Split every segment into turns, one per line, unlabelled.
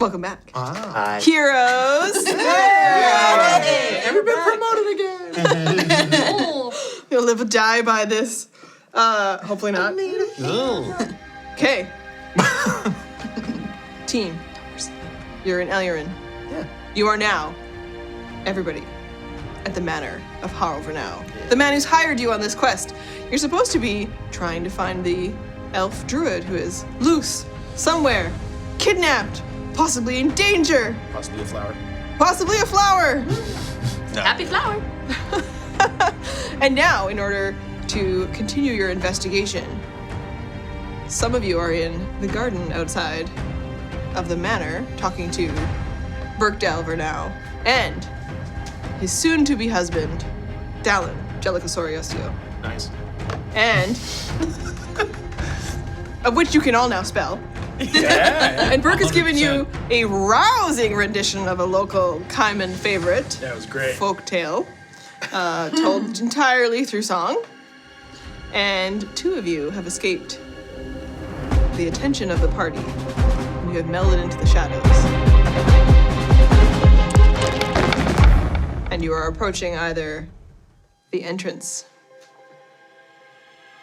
Welcome back.
Hi.
Heroes!
Yay! Ever been promoted again?
You'll live or die by this. Hopefully not. Okay. Team, you're in Elurinn.
Yeah.
You are now, everybody, at the manor of Vernau. The man who's hired you on this quest. You're supposed to be trying to find the elf druid who is loose, somewhere, kidnapped, possibly in danger.
Possibly a flower.
Possibly a flower.
No.
Happy flower.
And now, in order to continue your investigation, some of you are in the garden outside of the manor talking to Vernau and his soon-to-be husband, Dallin Jellicosoriostio.
Nice.
And of which you can all now spell.
Yeah.
And Burke has given you a rousing rendition of a local Kaiman favorite.
That was great.
Folk tale, told entirely through song. And two of you have escaped the attention of the party, and you have melded into the shadows. And you are approaching either the entrance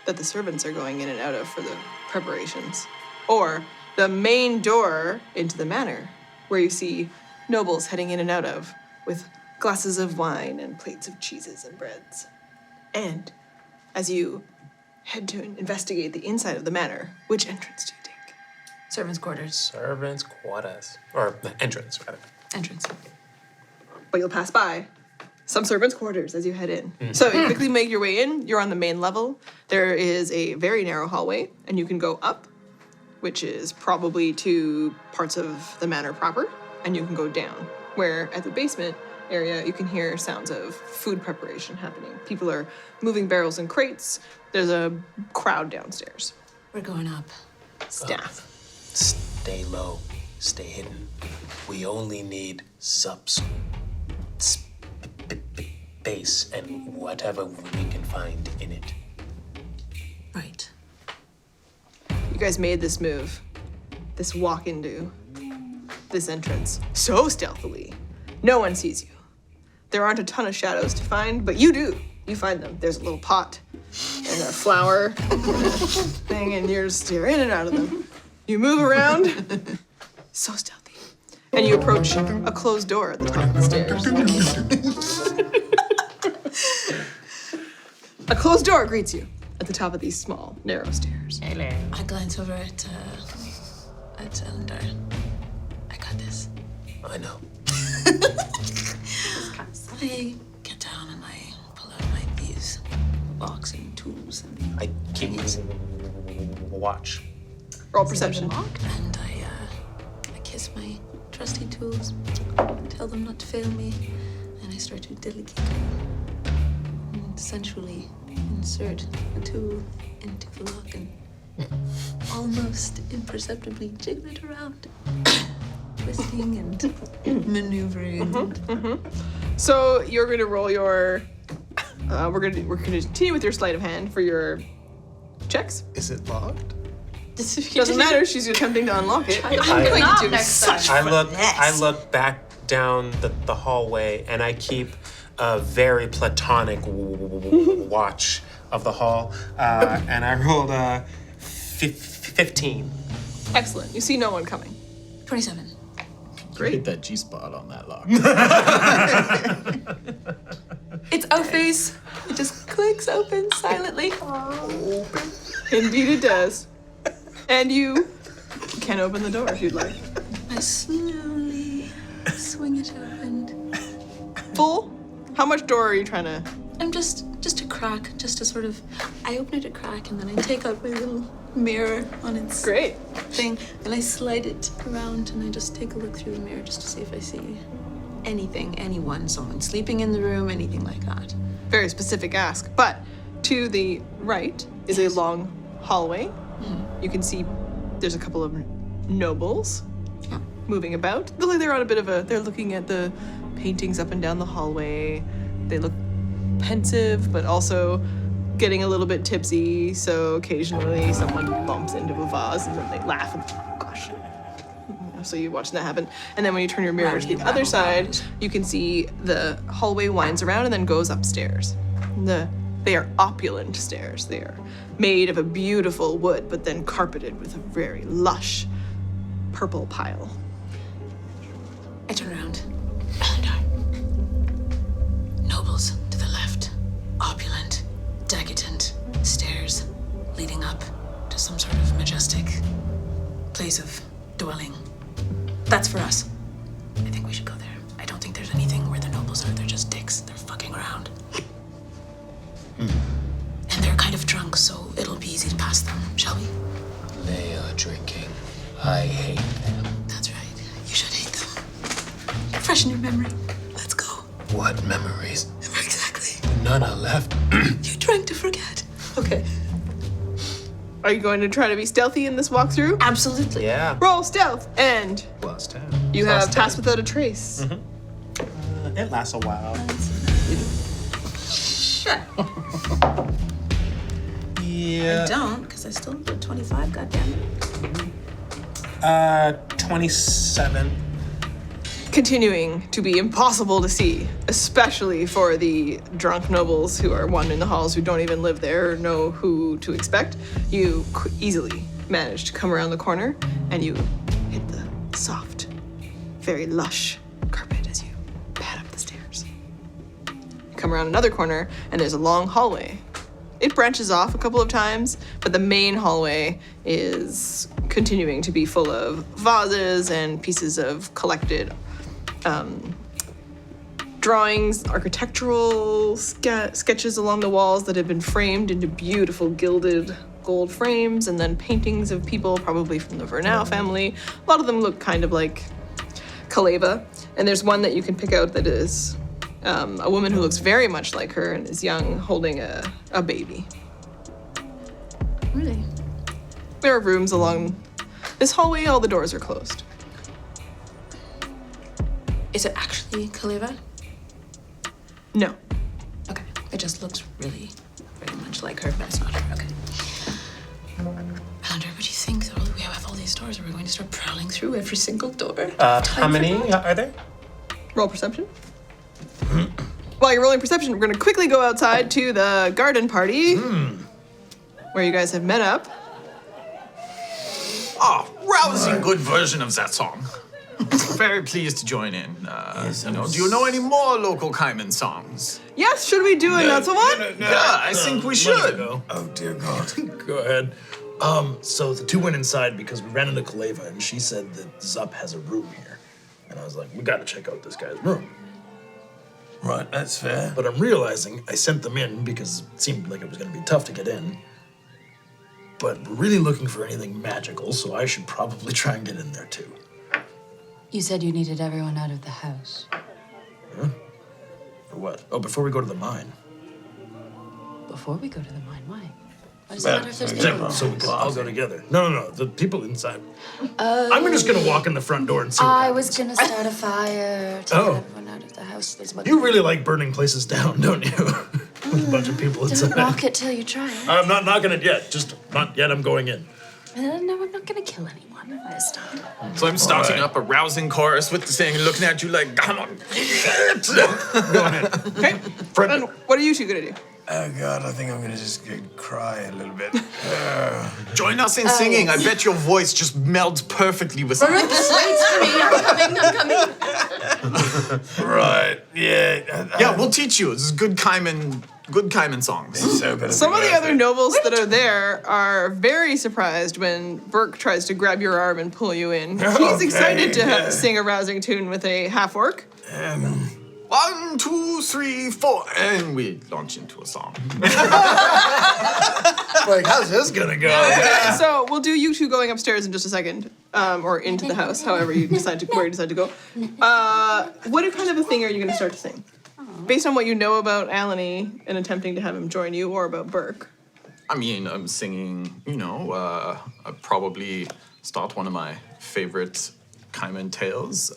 that the servants are going in and out of for the preparations, or the main door into the manor, where you see nobles heading in and out of with glasses of wine and plates of cheeses and breads. And as you head to investigate the inside of the manor, which entrance do you take?
Servants' quarters.
Servants' quarters. Or entrance, rather.
Entrance.
But you'll pass by some servants' quarters as you head in. So you quickly make your way in. You're on the main level. There is a very narrow hallway, and you can go up, which is probably to parts of the manor proper, and you can go down, where at the basement area you can hear sounds of food preparation happening. People are moving barrels and crates. There's a crowd downstairs.
We're going up.
Staff.
Stay low, stay hidden. We only need space and whatever we can find in it.
Right.
You guys made this move, this walk into this entrance so stealthily. No one sees you. There aren't a ton of shadows to find, but you do. You find them. There's a little pot and a flower and a thing, and you're in and out of them. You move around, so stealthy. And you approach a closed door at the top of the stairs. A closed door greets you at the top of these small, narrow stairs.
I glance over at Elendar. I got this.
I know.
I get down and I pull out my these box and tools and
I keep watch.
Roll perception.
and I kiss my trusty tools, tell them not to fail me, and I start to diddly-kick and sensually insert a tool into the lock and almost imperceptibly jiggle it around, twisting and maneuvering.
So you're going to roll your. We're going to continue with your sleight of hand for your checks.
Is it locked?
Doesn't matter. She's attempting to unlock it.
I'm going to do such
I look back down the hallway and I keep a very platonic watch of the hall. And I rolled 15.
Excellent. You see no one coming.
27.
Great.
Hit that G-spot on that lock.
It's O-face. It just clicks open silently.
Indeed, it does. And you can open the door if you'd like.
I slowly swing it open.
Full? How much door are you trying to?
I'm just a crack, just a sort of. I open it a crack and then I take out my little mirror on its
Great.
thing and I slide it around and I just take a look through the mirror just to see if I see anything, anyone, someone sleeping in the room, anything like that.
Very specific ask. But to the right is a long hallway. You can see there's a couple of nobles moving about. Look like they're on a bit of a. They're looking at the paintings up and down the hallway. They look pensive, but also getting a little bit tipsy. So occasionally someone bumps into a vase and then they laugh and, oh gosh. So you're watching that happen. And then when you turn your mirror to the other side, you can see the hallway winds around and then goes upstairs. They are opulent stairs. They are made of a beautiful wood, but then carpeted with a very lush purple pile.
I turn around. Eleanor. Nobles to the left. Opulent, decadent stairs leading up to some sort of majestic place of dwelling. That's for us. I think we should go there. I don't think there's anything where the nobles are. They're just dicks. They're fucking around. And they're kind of drunk, so it'll be easy to pass them, shall we?
They are drinking. I hate them.
That's right. You should hate them. Freshen your memory. Let's go.
What memories?
Exactly.
None are left.
You drank to forget. Okay.
Are you going to try to be stealthy in this walkthrough?
Absolutely.
Yeah.
Roll stealth, and
+10.
you have pass without a trace.
It lasts a while.
I don't, because I still get 25, goddammit.
27.
Continuing to be impossible to see, especially for the drunk nobles who are wandering the halls who don't even live there or know who to expect. You easily manage to come around the corner and you hit the soft, very lush carpet as you pad up the stairs. You come around another corner and there's a long hallway. It branches off a couple of times, but the main hallway is continuing to be full of vases and pieces of collected drawings, architectural sketches along the walls that have been framed into beautiful gilded gold frames, and then paintings of people, probably from the Vernau family. A lot of them look kind of like Telgha, and there's one that you can pick out that is a woman who looks very much like her and is young, holding a baby.
Really?
There are rooms along this hallway, all the doors are closed.
Is it actually Telgha?
No.
Okay. It just looks really, very much like her, but it's not her. Okay. Andrew, what do you think? We have all these doors. Are we going to start prowling through every single door?
How many are there?
Roll perception. While you're rolling perception, we're going to quickly go outside to the garden party, where you guys have met up.
Oh, rousing good version of that song. Very pleased to join in. Do you know any more local Kaiman songs?
Yes, should we do another one?
Yeah, I think we should.
Oh, dear God. Go ahead. So the two went inside because we ran into Telgha and she said that Zup has a room here. And I was like, we gotta check out this guy's room.
Right, that's fair.
But I'm realizing I sent them in because it seemed like it was gonna be tough to get in. But we're really looking for anything magical, so I should probably try and get in there too.
You said you needed everyone out of the house.
Huh? For what? Oh, before we go to the mine.
Before we go to the mine, why? Why does it matter if there's
Exactly,
anyone?
so we can all go together. No, the people inside. I'm just gonna walk in the front door and see what
I
happens.
was gonna start a fire to
Oh.
get everyone out of the house. There's much
You really like burning places down, don't you? With a bunch of people inside.
Don't knock it till you try it.
I'm not knocking it yet. Just not yet. I'm going in.
No, I'm not gonna kill anyone this time.
So I'm starting up a rousing chorus with the saying, looking at you like, come on.
Okay. And what are you two going to do?
Oh God, I think I'm gonna just cry a little bit.
Join us in singing. I bet your voice just melds perfectly with
Wait for me. I'm coming.
Right, yeah.
Yeah, we'll teach you. This is good Kaiman songs.
Some of the other nobles that are there are very surprised when Burke tries to grab your arm and pull you in. He's excited to sing a rousing tune with a half-orc.
1, 2, 3, 4, and we launch into a song.
Like, how's this gonna go?
So we'll do you two going upstairs in just a second, or into the house, however you decide to where you decide to go. What kind of a thing are you going to start to sing? Based on what you know about Alain and attempting to have him join you, or about Burke?
I mean, I'm singing, I probably start one of my favorite Kaiman tales,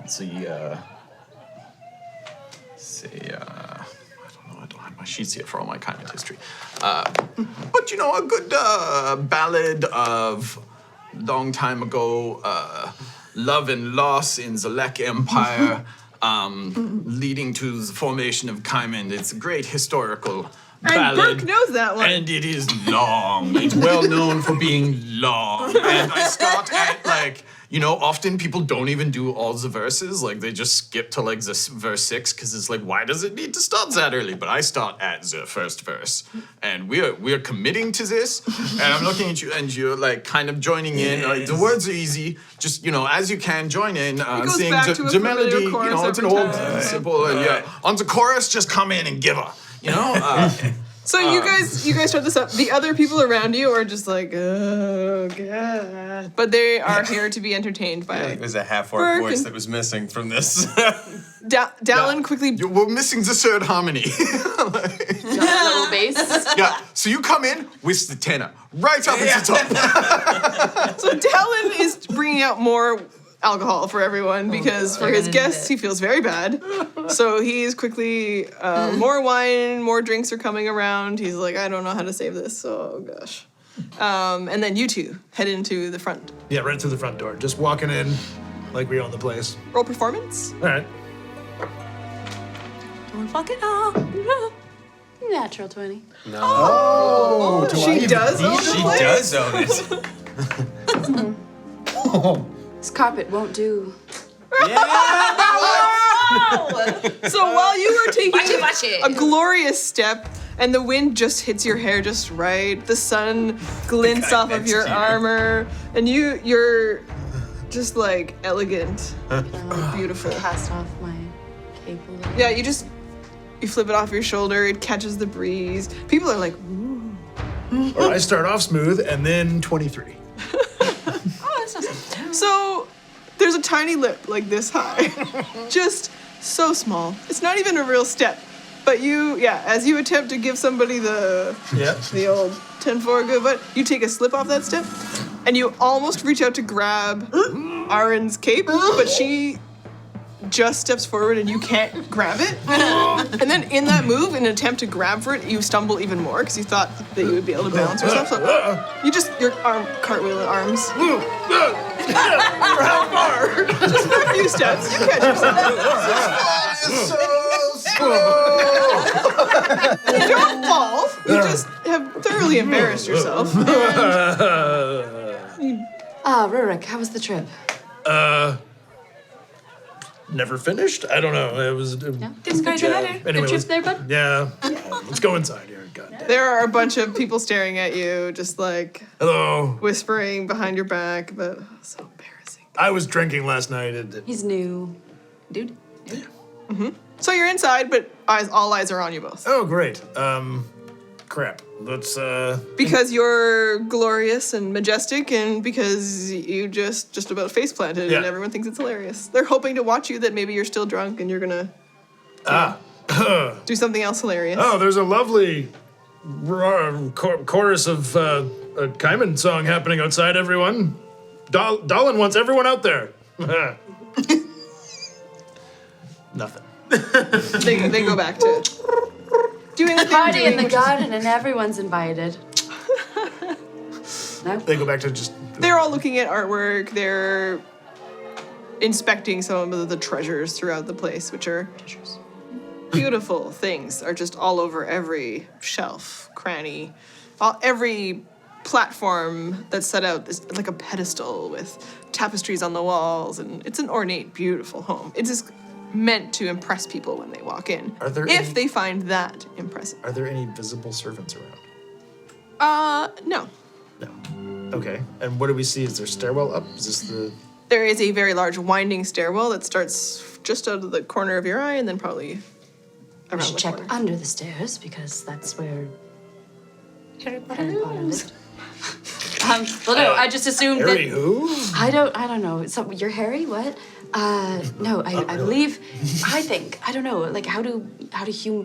it's the, I don't have my sheets here for all my Kaiman history. But, a good ballad of long time ago, love and loss in the Lek Empire, leading to the formation of Kaiman. It's a great historical
And
ballad.
Burke knows that one.
And it is long. It's well known for being long. And I start at often people don't even do all the verses. Like they just skip to like this verse 6 because it's like, why does it need to start that early? But I start at the first verse, and we're committing to this. And I'm looking at you, and you're like kind of joining in. The words are easy. Just as you can join in.
goes
Sing
back to a
the melody.
familiar chorus
It's an
every
old
time.
simple. On the chorus, just come in and give her.
So you guys start this up. The other people around you are just like, oh god, but they are here to be entertained by.
It was a half-orc
Burke
voice
and-
that was missing from this.
Dallin quickly.
We're missing the third harmony.
Little bass.
Yeah, so you come in with the tenor right up at the top.
So Dallin is bringing out more alcohol for everyone because for his guests he feels very bad. So he's quickly more wine, more drinks are coming around. He's like, I don't know how to save this. So oh gosh. And then you two head into the front.
Yeah, right through the front door. Just walking in like we own the place.
Roll performance.
All right.
Don't fuck it up.
Natural 20.
She does own the
She
place.
does own it.
This carpet won't do.
So while you were taking
Watch it.
a glorious step and the wind just hits your hair just right, the sun glints off of
next
your
to you.
armor, and you're just like elegant, beautiful.
Cast off my cape a little.
Yeah, you flip it off your shoulder, it catches the breeze. People are like, ooh.
Or I start off smooth and then 23.
So there's a tiny lip like this high, just so small. It's not even a real step, but as you attempt to give somebody the old 10-4 good, but you take a slip off that step, and you almost reach out to grab Arrin's cape, but she just steps forward and you can't grab it. And then in that move, in an attempt to grab for it, you stumble even more because you thought that you would be able to balance yourself. So your arm cartwheel arms.
How far?
Just for a few steps, you catch yourself. You don't fall. You just have thoroughly embarrassed yourself.
Rurik, how was the trip?
Never finished? I don't know. It was.
Describe it better.
Anyway,
Good trip there, bud?
Yeah. Let's go inside here. God damn.
There are a bunch of people staring at you, just like
Hello.
whispering behind your back, but so embarrassing.
I was drinking last night.
He's new. Dude.
So you're inside, but all eyes are on you both.
Oh, great. Crap. Let's,
Because you're glorious and majestic, and because you just about face planted, and
Yeah.
everyone thinks it's hilarious. They're hoping to watch you that maybe you're still drunk and you're gonna do something else hilarious.
Oh, there's a lovely chorus of a Kaiman song happening outside, everyone. Dallin wants everyone out there. Nothing.
They go back to doing what they were
Party in
doing,
the garden and everyone's invited. No?
They go back to just.
They're all looking at artwork. They're inspecting some of the treasures throughout the place, which are beautiful things are just all over every shelf, cranny, every platform that's set out is like a pedestal with tapestries on the walls, and it's an ornate, beautiful home. It's just meant to impress people when they walk in.
Are there
if
any-
they find that impressive.
Are there any visible servants around?
No.
No. Okay. And what do we see? Is there stairwell up? Is this the?
There is a very large winding stairwell that starts just out of the corner of your eye and then probably
We
around
should
the
check
corner.
under the stairs because that's where
Harry Potter
Harry Potter
lives.
lived. Well, no, I just assumed
Harry
that.
who?
I don't know. So you're Harry? What? No, I believe. I think I don't know. Like how do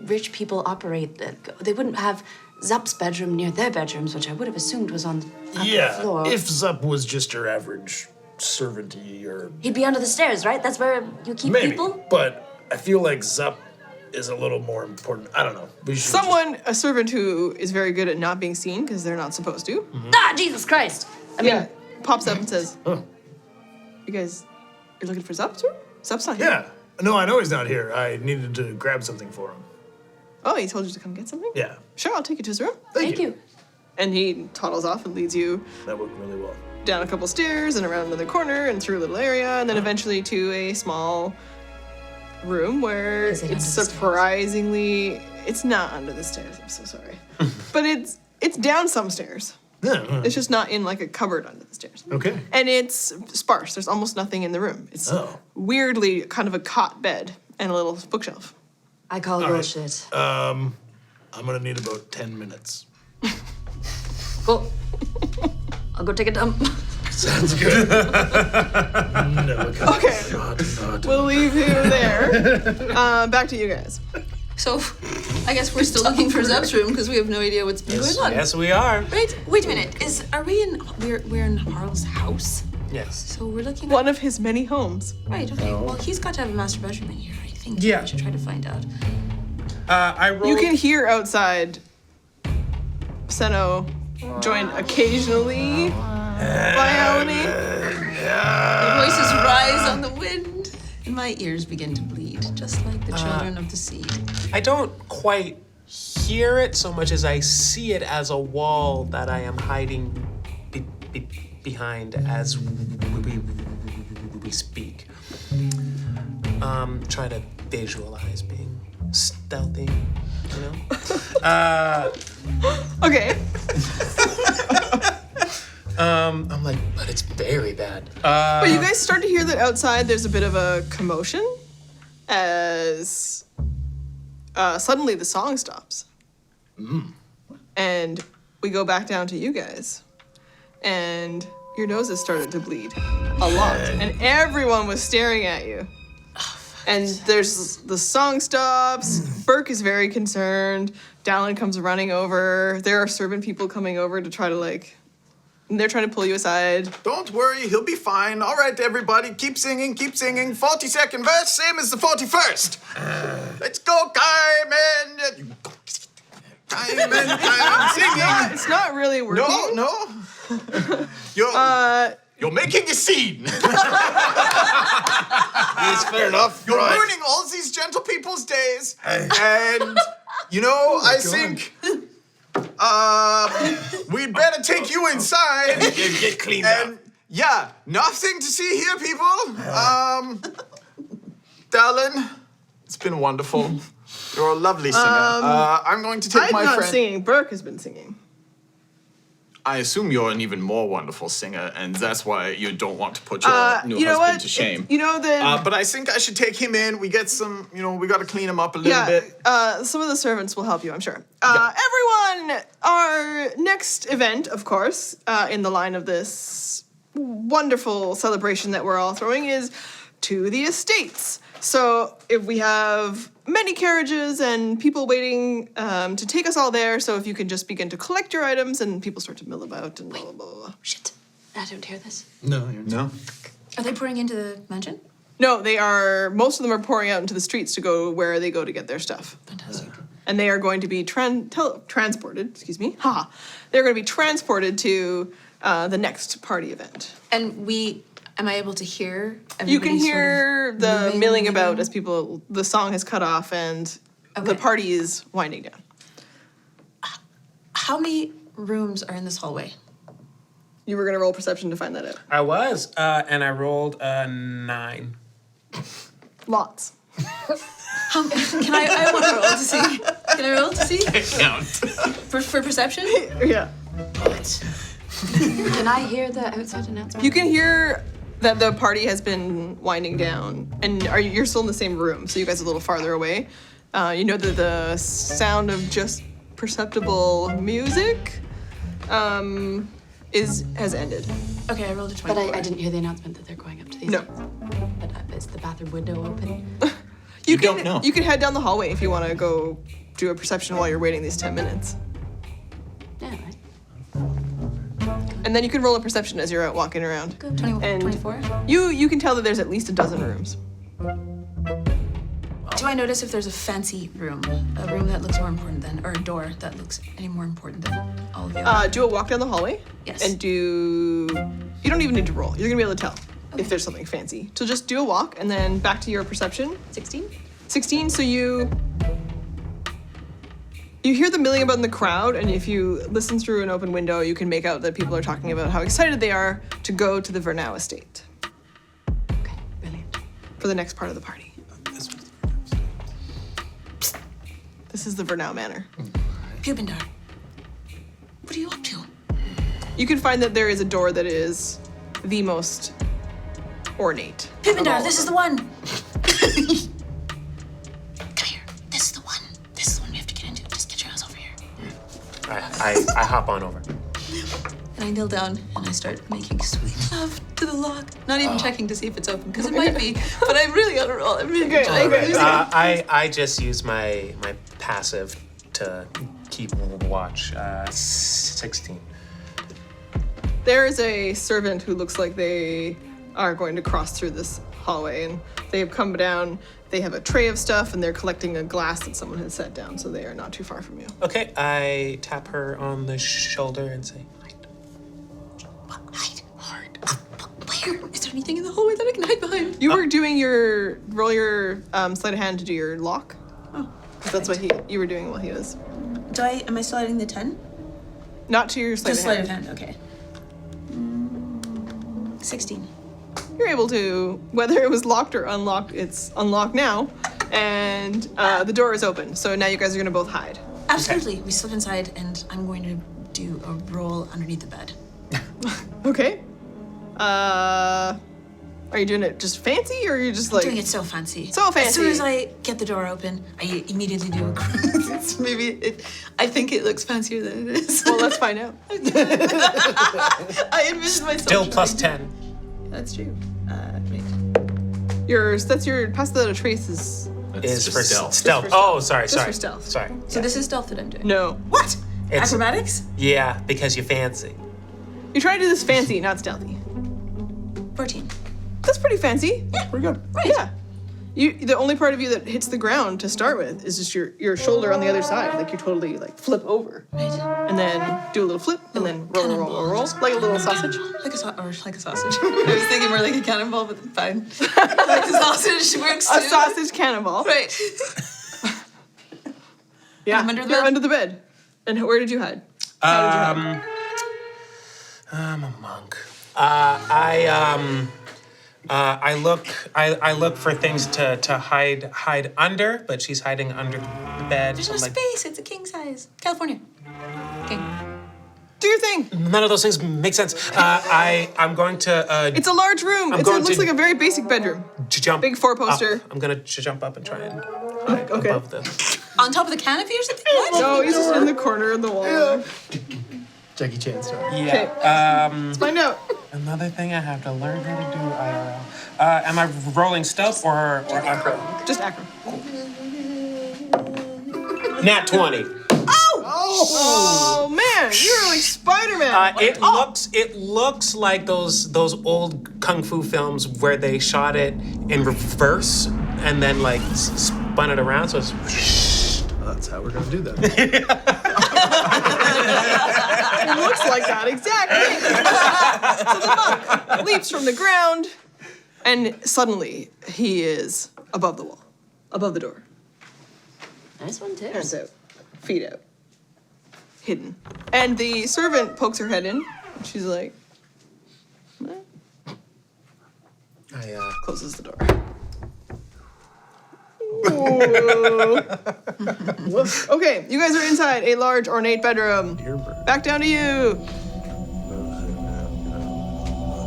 rich people operate? They wouldn't have Zup's bedroom near their bedrooms, which I would have assumed was on the floor.
If Zup was just your average servanty or
He'd be under the stairs, right? That's where you keep
maybe,
people.
but I feel like Zup is a little more important. I don't know. We should
A servant who is very good at not being seen because they're not supposed to.
Ah, Jesus Christ! I mean,
pops up and says,
Oh.
"You guys, you're looking for Zup's room? Zup's not here."
Yeah. No, I know he's not here. I needed to grab something for him.
Oh, he told you to come get something?
Yeah.
Sure, I'll take you to his room.
Thank you.
And he toddles off and leads you
That worked really well.
down a couple stairs and around another corner and through a little area and then eventually to a small room where
Is it
it's
under the
surprisingly it's not under the stairs, I'm so sorry. But it's down some stairs.
Yeah.
It's just not in like a cupboard under the stairs.
Okay.
And it's sparse. There's almost nothing in the room. It's
Oh.
weirdly kind of a cot bed and a little bookshelf.
I call
All right.
bullshit.
I'm gonna need about 10 minutes.
Cool. I'll go take a dump.
Sounds good. No,
Okay.
God.
We'll leave you there. Back to you guys.
So, I guess we're still looking for Zup's room because we have no idea what's been going on.
Yes, we are.
Right? Wait a minute. Are we in? We're in Harl's house.
Yes.
So we're looking.
One of his many homes.
Right. Okay. Well, he's got to have a master bedroom in here. I think.
Yeah.
We should try to find out.
I rolled.
You can hear outside Seno joined occasionally by Alani.
The voices rise on the wind, and my ears begin to bleed, just like the children of the sea.
I don't quite hear it so much as I see it as a wall that I am hiding behind as we speak. Try to visualize being stealthy, you know?
Okay.
I'm like, but it's very bad.
But you guys start to hear that outside there's a bit of a commotion as suddenly the song stops. And we go back down to you guys. And your noses started to bleed a lot. And everyone was staring at you. And there's the song stops. Burke is very concerned. Dallin comes running over. There are servant people coming over to try to and they're trying to pull you aside.
Don't worry, he'll be fine. All right, everybody, keep singing, keep singing. 42nd verse, same as the 41st. Let's go, Kaiman. Kaiman, singing.
It's not really working.
No. You're making a scene.
It's fair enough.
You're
right.
ruining all these gentle people's days. And, I think we'd better take you inside.
Get cleaned up.
And, yeah, nothing to see here, people. Dallin, it's been wonderful. You're a lovely singer. I'm going to take
I'm
my
not
friend.
singing. Burke has been singing.
I assume you're an even more wonderful singer, and that's why you don't want to put your new
You know
husband
what?
to shame. But I think I should take him in. We get some, we got to clean him up a little bit.
Some of the servants will help you, I'm sure. Everyone, our next event, of course, in the line of this wonderful celebration that we're all throwing is to the estates. So if we have many carriages and people waiting to take us all there, so if you can just begin to collect your items and people start to mill about and blah, blah, blah, blah.
Shit. I don't hear this.
No.
Are they pouring into the mansion?
No, most of them are pouring out into the streets to go where they go to get their stuff.
Fantastic.
And they are going to be transported, they're going to be transported to the next party event.
And am I able to hear?
You can
everybody
hear
sort of
the
moving
milling about
around?
as the song has cut off and the
Okay.
party is winding down.
How many rooms are in this hallway?
You were going to roll perception to find that out.
I was, and I rolled a 9.
Lots.
Can I want to roll to see? Can I roll to see?
Count.
For perception?
Yeah.
Can I hear the outside announcement?
You can hear that the party has been winding down, and you're still in the same room, so you guys are a little farther away. You know that the sound of just perceptible music has ended.
Okay, I rolled a 20.
But I didn't hear the announcement that they're going up to these.
No.
But is the bathroom window open?
You
don't know.
You can head down the hallway if you want to go do a perception while you're waiting these 10 minutes.
Yeah, right.
And then you can roll a perception as you're out walking around.
24.
You can tell that there's at least a dozen rooms.
Do I notice if there's a fancy room? A room that looks more important than, or a door that looks any more important than all of the other?
Do a walk down the hallway.
Yes.
And you don't even need to roll. You're gonna be able to tell if there's something fancy. So just do a walk and then back to your perception.
16?
16, so you hear the milling about in the crowd, and if you listen through an open window, you can make out that people are talking about how excited they are to go to the Vernau estate.
Okay, brilliant.
For the next part of the party. This is the Vernau Manor.
Pubindar, what are you up to?
You can find that there is a door that is the most ornate.
Pubindar, this is the one. Come here. This is the one. This is the one we have to get into. Just get your ass over here.
I hop on over.
And I kneel down and I start making sweet love to the lock. Not even checking to see if it's open, because it might be. But I'm really on a roll. I'm really
Okay, okay.
I just use my passive to keep watch. 16.
There is a servant who looks like they are going to cross through this hallway, and they have come down. They have a tray of stuff, and they're collecting a glass that someone had set down, so they are not too far from you.
Okay, I tap her on the shoulder and say, hide.
Hide. Where? Is there anything in the hallway that I can hide behind?
You were doing roll your sleight of hand to do your lock.
Oh.
That's what you were doing while he was.
Am I still adding the 10?
Not to your sleight
Just
of
sleight
hand.
of hand, okay. 16.
You're able to, whether it was locked or unlocked, it's unlocked now, and the door is open. So now you guys are gonna both hide.
Absolutely. Okay. We slip inside, and I'm going to do a roll underneath the bed.
Okay. Are you doing it just fancy, or are you just
I'm doing it so fancy.
So fancy.
As soon as I get the door open, I immediately do a I think it looks fancier than it is.
Well, let's find out.
I envision myself.
Still plus 10.
That's true. Wait.
That's your pass without a trace is
Is for stealth.
Stealth.
Oh, sorry.
Just for stealth.
Sorry.
So this is stealth that I'm doing.
no.
What?
It's-
Acrobatics?
Yeah, because you're fancy.
You're trying to do this fancy, not stealthy.
14.
That's pretty fancy.
Yeah.
Pretty good.
Right.
Yeah. The only part of you that hits the ground to start with is just your shoulder on the other side. Like you totally flip over.
Right.
And then do a little flip and then roll. Like a little sausage.
Like a sausage. I was thinking more like a cannonball, but fine. Like a sausage works too.
A sausage cannonball.
Right.
Yeah.
I'm under the
You're
bed?
under the bed. And where did you hide? How did you hide?
I'm a monk. I look for things to hide under, but she's hiding under the bed.
There's
so
no
I'm like,
space. It's a king size. California. King.
Do your thing.
none of those things make sense. I'm going to
It's a large room. It
going
looks
to-
like a very basic bedroom.
jump.
Big four-poster.
up. I'm gonna jump up and try and hide
Okay.
above the.
On top of the canopy or something? What?
No, he's just in the corner of the wall.
Jackie Chan style.
Yeah.
Let's find out.
Another thing I have to learn how to do IRL. Am I rolling stealth or acro?
Just acro.
Nat 20.
Oh man, you're like Spider-Man.
It looks like those old kung fu films where they shot it in reverse and then spun it around. So it's.
That's how we're gonna do that.
It looks like that, exactly. So the monk leaps from the ground, and suddenly he is above the wall, above the door.
Nice one, too.
Hands out, feet out, hidden. And the servant pokes her head in. She's like, "What?" Closes the door. Ooh. Okay, you guys are inside a large, ornate bedroom. Back down to you.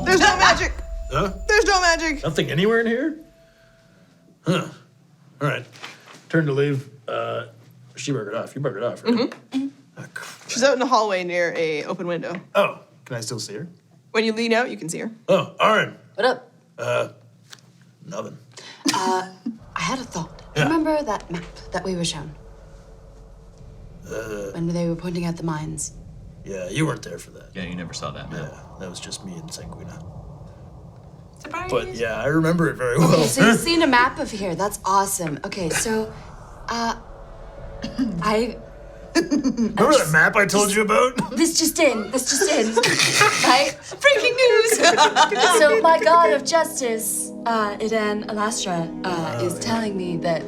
There's no magic.
Huh?
There's no magic.
Nothing anywhere in here? Huh. All right. Turn to leave. She burgered off. You burgered off, right?
Mm-hmm.
Oh, crap.
She's out in the hallway near a open window.
Oh, can I still see her?
When you lean out, you can see her.
Oh, Arrin.
What up?
Nothing.
I had a thought.
Yeah.
Remember that map that we were shown? When they were pointing out the mines.
Yeah, you weren't there for that.
Yeah, you never saw that, man.
Yeah, that was just me and Sanguina.
Surprise.
But yeah, I remember it very well.
So you've seen a map of here. That's awesome. Okay, so, I.
Remember that map I told you about?
This just in. Right?
Breaking news.
So my god of justice, Edan'Alastra, is telling me that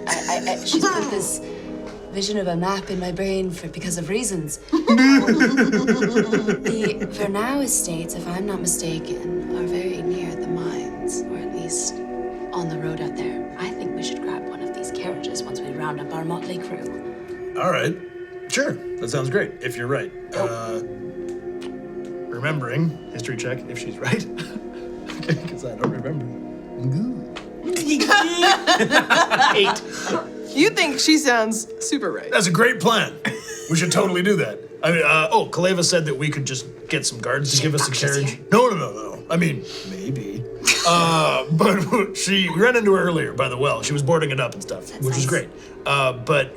she's put this vision of a map in my brain because of reasons. The Vernau estates, if I'm not mistaken, are very near the mines, or at least on the road out there. I think we should grab one of these carriages once we round up our motley crew.
All right. Sure. That sounds great, if you're right. Remembering, history check, if she's right. Okay, because I don't remember. 8.
You think she sounds super right.
That's a great plan. We should totally do that. I mean, Kaleva said that we could just get some guards to give us a carriage. No. I mean, maybe. But we ran into her earlier by the well. She was boarding it up and stuff, which was great. But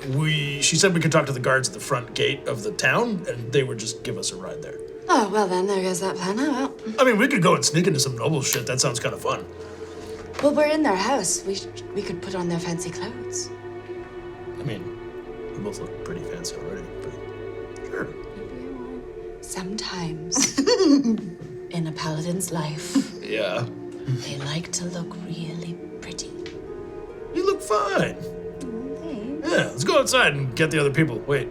she said we could talk to the guards at the front gate of the town, and they would just give us a ride there.
Oh, well then, there goes that plan. Oh, well.
I mean, we could go and sneak into some noble shit. That sounds kind of fun.
Well, we're in their house. We could put on their fancy clothes.
I mean, we both look pretty fancy already, but sure.
Sometimes, in a paladin's life,
Yeah.
they like to look really pretty.
You look fine. Yeah, let's go outside and get the other people. Wait,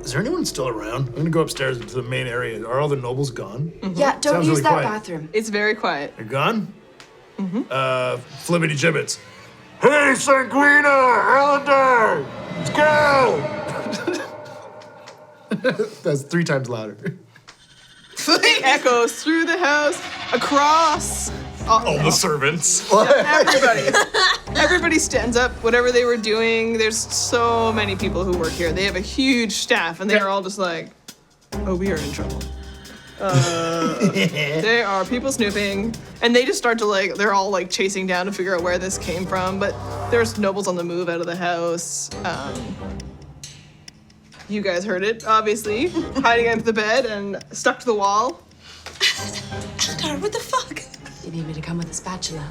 is there anyone still around? I'm gonna go upstairs into the main area. Are all the nobles gone?
Mm-hmm.
Yeah, don't
Sounds
use
really
that
quiet.
bathroom.
It's very quiet.
They're gone? Mm-hmm. Flibbity gibbets. Hey, Sanguina! Alander! Let's go! That's 3 times louder.
It echoes through the house, across.
All the servants.
Everybody stands up, whatever they were doing. There's so many people who work here. They have a huge staff, and they're all just like, oh, we are in trouble. There are people snooping, and they just start to they're all chasing down to figure out where this came from, but there's nobles on the move out of the house. You guys heard it, obviously, hiding under the bed and stuck to the wall.
Dar, what the fuck?
You need me to come with a spatula.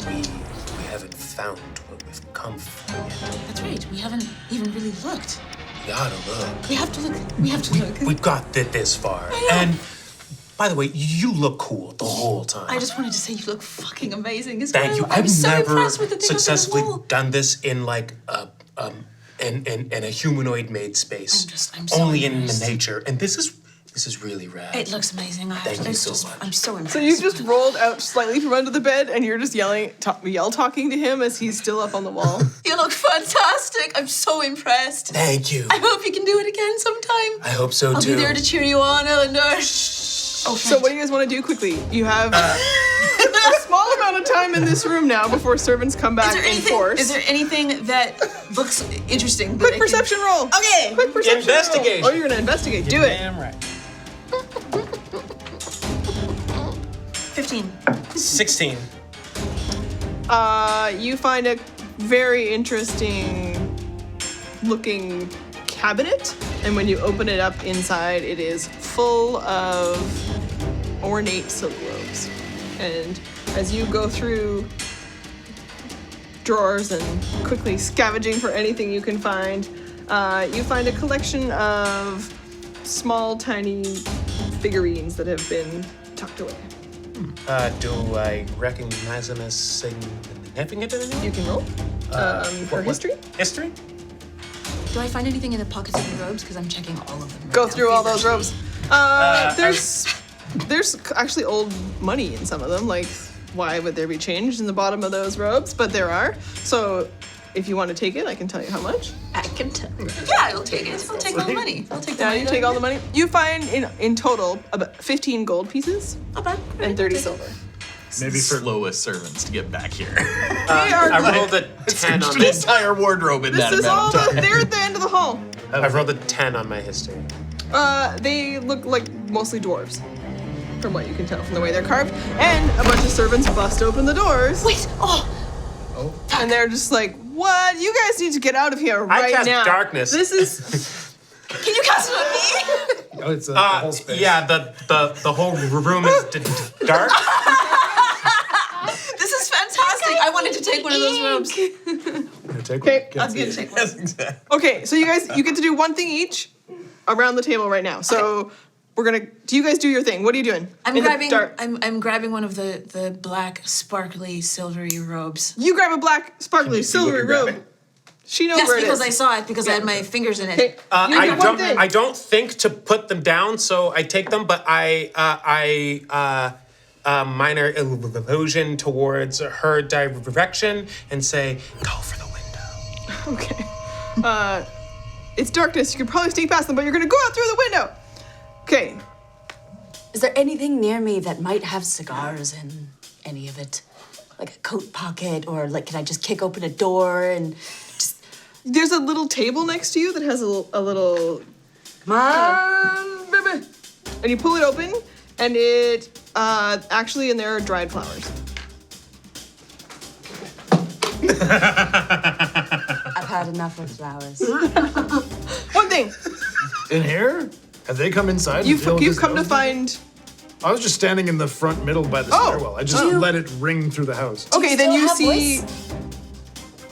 We haven't found what we've come for yet.
That's right. We haven't even really looked.
We gotta look.
We have to look. We have to look.
We got this far.
I know.
And by the way, you look cool the whole time.
I just wanted to say you look fucking amazing as
Thank
well.
you.
I'm
I've
so
never
impressed with the thing
successfully
up on the wall.
done this in in a humanoid made space.
I'm so
only
impressed.
in nature. And this is really rad.
It looks amazing.
Thank you so much.
I'm so impressed.
So you just rolled out slightly from under the bed, and you're just talking to him as he's still up on the wall.
You look fantastic. I'm so impressed.
Thank you.
I hope you can do it again sometime.
I hope so
I'll
too.
be there to cheer you on, Eleanor. Oh,
So what do you guys want to do quickly? You have a small amount of time in this room now before servants come back in force.
Is there anything that looks interesting?
Quick perception roll.
Okay.
Quick perception
Investigation.
roll. Oh, you're gonna investigate. Do it.
Damn right.
15.
16.
You find a very interesting looking cabinet, and when you open it up inside, it is full of ornate silk robes. And as you go through drawers and quickly scavenging for anything you can find, you find a collection of small, tiny figurines that have been tucked away.
Do I recognize them as significant in any way?
You can roll for history.
History?
Do I find anything in the pockets of the robes? Because I'm checking all of them. right
Go
now,
through all those
feverishly.
robes. There's actually old money in some of them. Like, why would there be change in the bottom of those robes? But there are. So, if you want to take it, I can tell you how much.
I can tell. Yeah, I'll take it. I'll take all the money. I'll take the
Yeah,
money.
you take all the money. You find in total about 15 gold pieces
Not bad.
and 30 silver.
Maybe for slowest servants to get back here.
They are
I rolled a 10 on
An
this.
entire wardrobe in
This
that
is all
amount of time.
they're at the end of the hall.
I rolled a 10 on my history.
They look like mostly dwarves, from what you can tell from the way they're carved. And a bunch of servants bust open the doors.
Wait. Oh.
And they're just like, what? You guys need to get out of here right
cast
now.
darkness.
This is
Can you cast it on me?
Oh, it's the whole space.
Yeah, the whole room is dark.
wanted to take one of those robes.
Okay, I'm gonna take one. Okay, so you get to do one thing each around the table right now. So we're gonna. Do you guys do your thing? What are you doing?
I'm grabbing one of the black, sparkly, silvery robes.
You grab a black, sparkly, silvery robe. She knows where it is.
Yes, because I saw it because I had my fingers in it.
Okay.
I don't think to put them down, so I take them, but I minor illusion towards her direction and say, "Go for the window."
Okay. It's darkness. You could probably sneak past them, but you're gonna go out through the window. Okay.
Is there anything near me that might have cigars in any of it? Like a coat pocket, or like, can I just kick open a door and just...
There's a little table next to you that has a little...
Come on,
baby. And you pull it open, and it, actually in there are dried flowers.
I've had enough of flowers.
One thing.
In here? Have they come inside?
You've come to find...
I was just standing in the front middle by the stairwell. I just let it ring through the house.
Okay, then you see...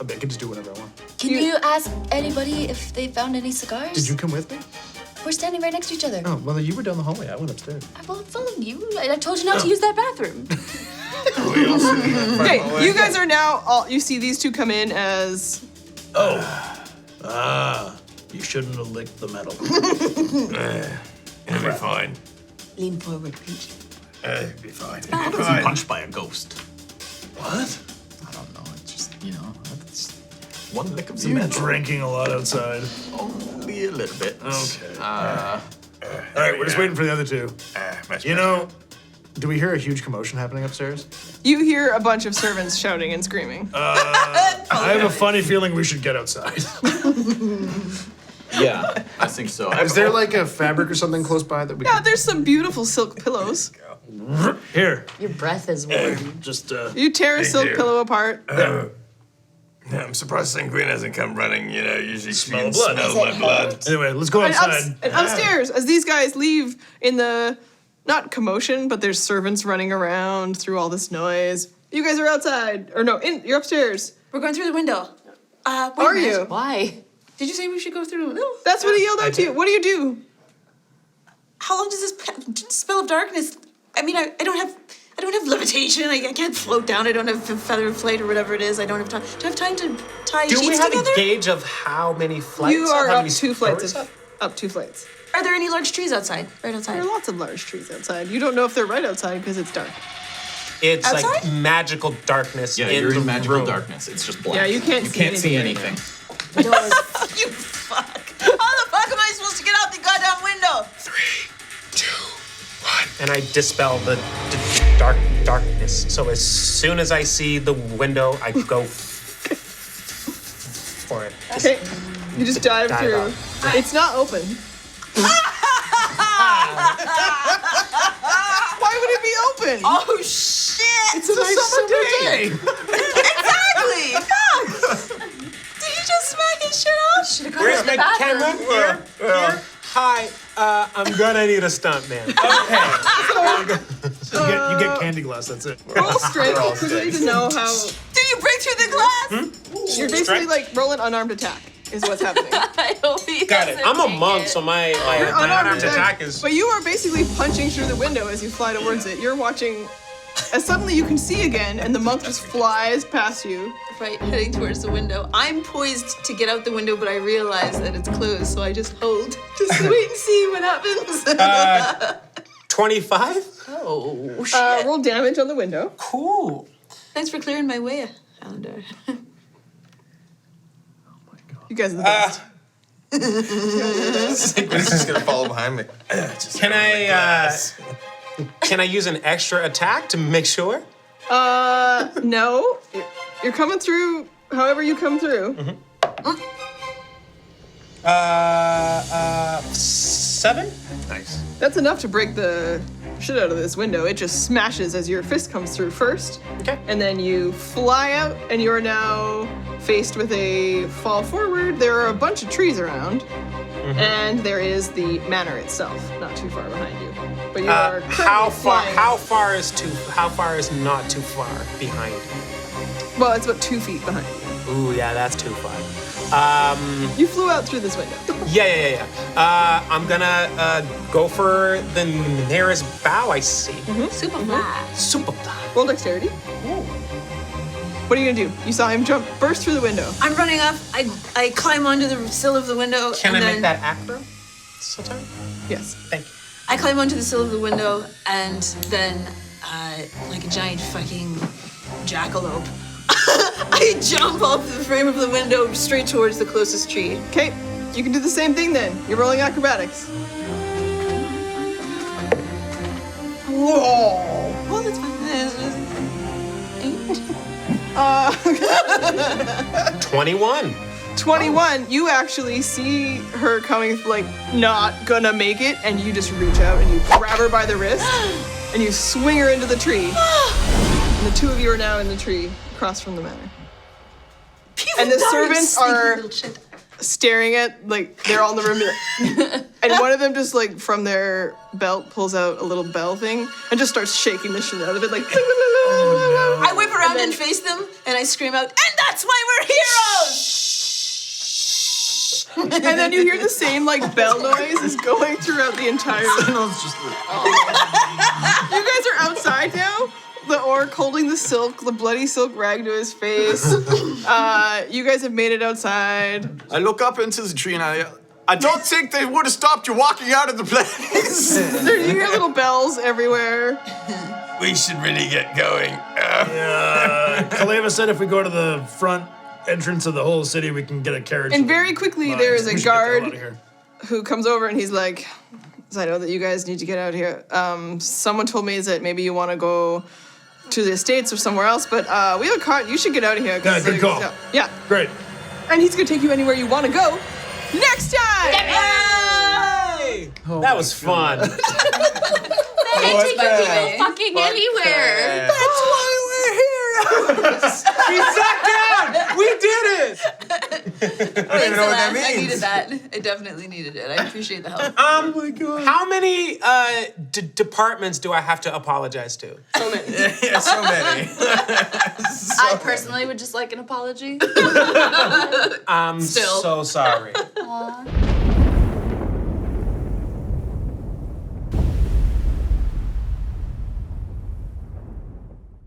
I can just do whatever I want.
Can you ask anybody if they found any cigars?
Did you come with me?
We're standing right next to each other.
Oh, well, you were down the hallway. I went upstairs.
I won't follow you. I told you not to use that bathroom.
Okay, you guys are now all... You see these two come in as...
You shouldn't have licked the metal.
It'll be fine.
Lean forward, Peach.
It'll be fine.
How does he punched by a ghost?
What?
I don't know. It's just, it's one lick of
You're
cement.
drinking a lot outside.
Only a little bit.
Okay. All right, we're just waiting for the other two. Do we hear a huge commotion happening upstairs?
You hear a bunch of servants shouting and screaming.
I have a funny feeling we should get outside.
Yeah, I think so.
Is there like a fabric or something close by that we
Yeah, there's some beautiful silk pillows.
can... Here.
Your breath is warm.
Just,
You tear a silk pillow apart.
I'm surprised Sanguine hasn't come running, usually
Smell
she can
blood.
smell my blood.
Anyway, let's go outside.
And upstairs, as these guys leave in the, not commotion, but there's servants running around through all this noise. You guys are outside. Or no, you're upstairs.
We're going through the window. Wait a
Are
minute.
you?
Why?
Did you say we should go through the window?
That's what he yelled out to you. What do you do?
How long does this spell of darkness? I mean, I don't have levitation. I can't float down. I don't have feather flight or whatever it is. I don't have time. Do I have time to tie
Do we
sheets
have
together?
a gauge of how many flights?
You are
how
up
many
2 flights.
stories
Up 2 flights.
Are there any large trees outside? Right outside.
There are lots of large trees outside. You don't know if they're right outside because it's dark.
It's like
Outside?
magical darkness.
Yeah,
in
you're
the
in magical
room.
darkness. It's just black.
Yeah, you can't see
anything.
You fuck. How the fuck am I supposed to get out the goddamn window?
3, 2, 1.
And I dispel the darkness. So as soon as I see the window, I go for it.
Okay. You just dive
dive
through.
out.
It's not open. Why would it be open?
Oh shit!
It's a summer day.
Exactly. Fuck. Did he just smack his shit off?
Where's my camera? Here. Hi. I'm gonna need a stunt man. Okay.
You get candy glass, that's it.
Roll strength quickly to know how.
Did you break through the glass?
You're basically like roll an unarmed attack. Is what's happening.
I hope he
Got it. I'm a monk, so my unarmed attack is.
But you are basically punching through the window as you fly towards it. You're watching as suddenly you can see again, and the monk just flies past you.
Right, heading towards the window. I'm poised to get out the window, but I realize that it's closed, so I just hold. Just wait and see what happens.
25?
Oh, shit.
Roll damage on the window.
Cool.
Thanks for clearing my way, Alain.
You guys are the best.
Sanguine's just gonna follow behind me.
Can I use an extra attack to make sure?
No. You're coming through however you come through.
7?
Nice.
That's enough to break the shit out of this window. It just smashes as your fist comes through first.
Okay.
And then you fly out, and you're now faced with a fall forward. There are a bunch of trees around, and there is the manor itself, not too far behind you. But you are
How
currently flying.
far is not too far behind?
Well, it's about 2 feet behind you.
Ooh, yeah, that's too far.
You flew out through this window.
Yeah. I'm gonna go for the nearest bough I see.
Super fly.
Super fly.
Roll dexterity. What are you gonna do? You saw him burst through the window.
I'm running up. I climb onto the sill of the window.
Can
and
I
then
make that acro? Sometime?
Yes.
Thank you.
I climb onto the sill of the window, and then, like a giant fucking jackalope, I jump off the frame of the window straight towards the closest tree.
Okay, you can do the same thing then. You're rolling acrobatics. Whoa.
Oh, that's fine.
21.
21, you actually see her coming, like, not gonna make it, and you just reach out and you grab her by the wrist, and you swing her into the tree. And the two of you are now in the tree, across from the manor. And the servants are staring at, like, they're all in the room, and one of them just, like, from their belt pulls out a little bell thing and just starts shaking the shit out of it, like,
Oh,
I whip around and face them, and I scream out, and that's why we're heroes!
and then you hear the same, like, bell noise is going throughout the entire room. You guys are outside now. The orc holding the bloody silk rag to his face. You guys have made it outside.
I look up into the tree and I don't think they would have stopped you walking out of the place.
You hear little bells everywhere.
We should really get going.
Kaleva said if we go to the front entrance of the whole city, we can get a carriage.
And very quickly, there is a
We should get the hell
guard
out of here.
who comes over and he's like, I know that you guys need to get out here. Someone told me that maybe you want to go to the Estates or somewhere else, but we have a cart. You should get out of here.
Yeah, good call.
Yeah.
Great.
And he's going to take you anywhere you want to go next time.
Hey! That was fun.
They can take you fucking anywhere.
That's why we're heroes.
We sat down! We did it!
I don't even know what that
I
means.
needed that. I definitely needed it. I appreciate the help.
Oh my God. How many departments do I have to apologize to?
So many.
Yeah, so many.
I personally would just like an apology.
I'm
Still.
so sorry.